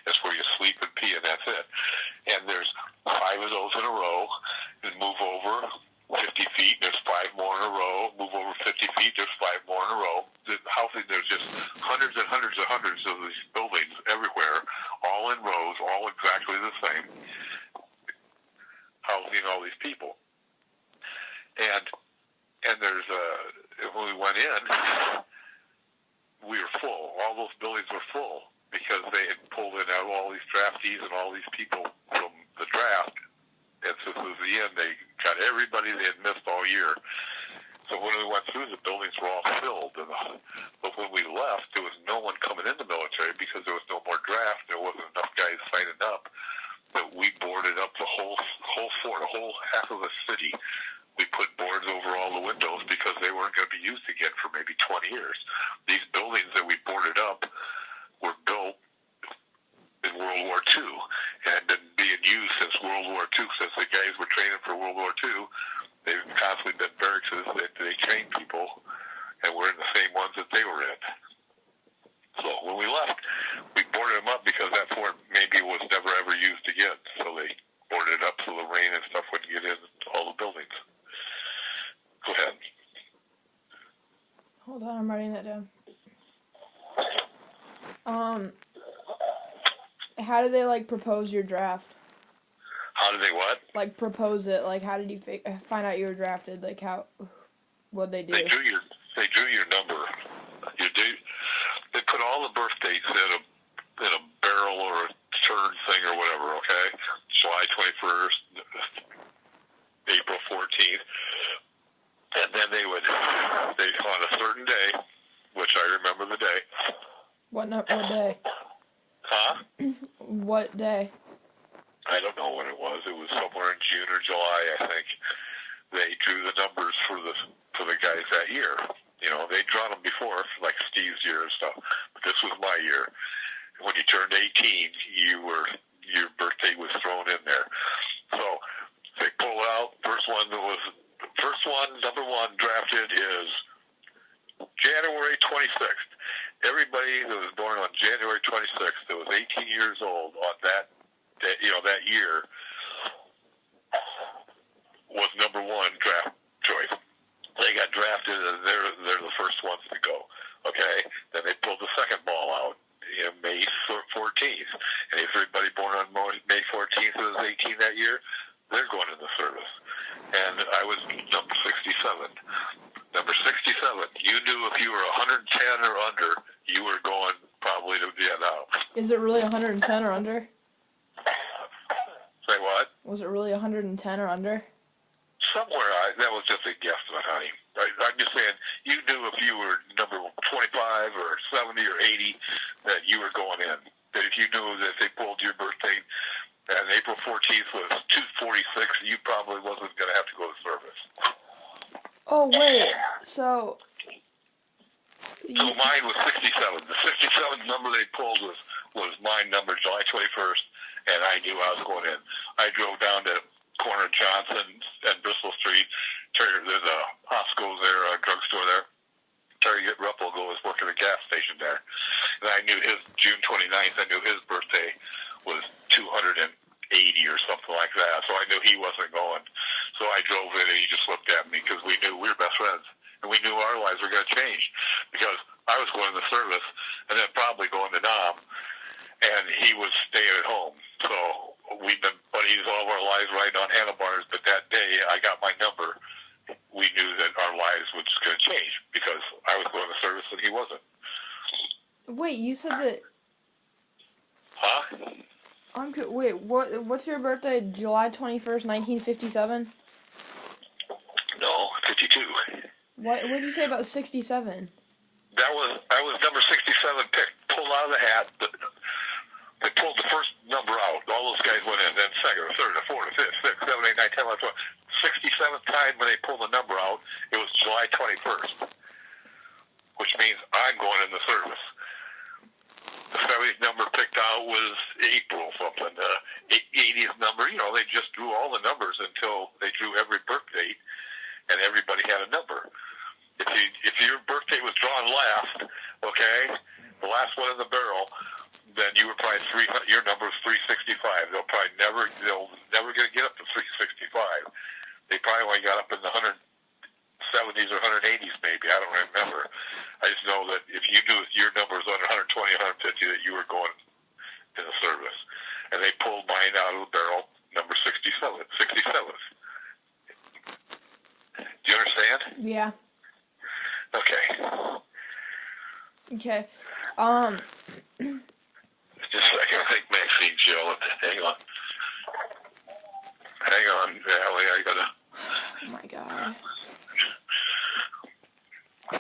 It's where you sleep and pee, and that's it. And there's 5 of those in a row, and move over 50 feet, there's 5 more in a row. Move over 50 feet, there's 5 more in a row. The housing, there's just hundreds and hundreds and hundreds of these buildings everywhere, all in rows, all exactly the same, housing all these people. And there's when we went in, we were full. All those buildings were full because they had pulled in all these draftees and all these people from the draft. And so this was the end. They got everybody they had missed all year. So when we went through, the buildings were all filled. But when we left, there was no one coming in the military because there was no more draft. There wasn't enough guys signing up. That we boarded up the whole fort, the whole half of the city. We put boards over all the windows because they weren't going to be used again for maybe 20 years. These buildings that we boarded up were built in World War II and had been being used since World War II. Since the guys were training for World War II, they've constantly been barracks that they train people, and we're in the same ones that they were in. So when we left, we boarded them up because that fort maybe was never ever used again. So they boarded it up so the rain and stuff wouldn't get in all the buildings. Go ahead. Hold on, I'm writing that down. How did they propose your draft? How did they what? Propose it. How did you find out you were drafted? What'd they do? They drew your number. They put all the birth dates in a barrel or a turn thing or whatever. Okay, July 21st, April 14th, and then they on a certain day, which I remember the day. What day? Huh? What day? I don't know when it was. It was somewhere in June or July, I think. They drew the numbers for the guys that year. You know, they'd drawn them before, like Steve's year and stuff. But this was my year. When you turned 18, your birthday was thrown in there. So they pull out. First one, number one drafted is January 26th. Everybody that was born on January 26th that was 18 years old on that year was number one draft choice. They got drafted, and they're the first ones to go. Okay, then they pulled the second ball out May 14th, and if everybody born on May 14th that was 18 that year, they're going in the service. And I was number 67. Number 67. You knew if you were 110 or under, you were going probably to Vietnam. Is it really 110 or under? Say what? Was it really 110 or under? Somewhere, that was just a guesstimate, honey. I'm just saying, you knew if you were number 25 or 70 or 80 that you were going in. That if you knew that they pulled your birthday and April 14th was 246, you probably wasn't going to have to go to service. Oh, wait. So mine was 67. The 67th number they pulled was my number, July 21st, and I knew I was going in. I drove down to corner Johnson and Bristol Street. There's a Costco there, a drugstore there. Terry Ruppelgo was working at a gas station there. And I knew his, June 29th, I knew his birthday was 280 or something like that. So I knew he wasn't going. So I drove in and he just looked at me because we knew we were best friends. And we knew our lives were going to change because I was going to the service and then probably going to Nam, and he was staying at home. So we've been buddies all of our lives riding on handlebars, but that day I got my number. We knew that our lives was going to change because I was going to service and he wasn't. Wait, you said that... Huh? Wait, what's your birthday? July 21st, 1957? No, 52. What did you say about 67? I was number 67 picked, pulled out of the hat. They pulled the first number out. All those guys went in. Then second, or third, or fourth, or fifth, sixth, 7, 8, 9, 10, 11, 12. 67th time when they pulled the number out, it was July 21st, which means I'm going in the service. The 70th number picked out was April something. The 80th number, they just drew all the numbers until they drew every birth date, and everybody had a number. If your birthday was drawn last, okay, the last one in the barrel, then you were probably 300. Your number was 365. They'll never gonna get up to 365. They probably only got up in the 170s or 180s, maybe. I don't remember. I just know that if you knew your number was under 120, 150, that you were going in the service. And they pulled mine out of the barrel, number 67. 67. Do you understand? Yeah. Okay. Okay.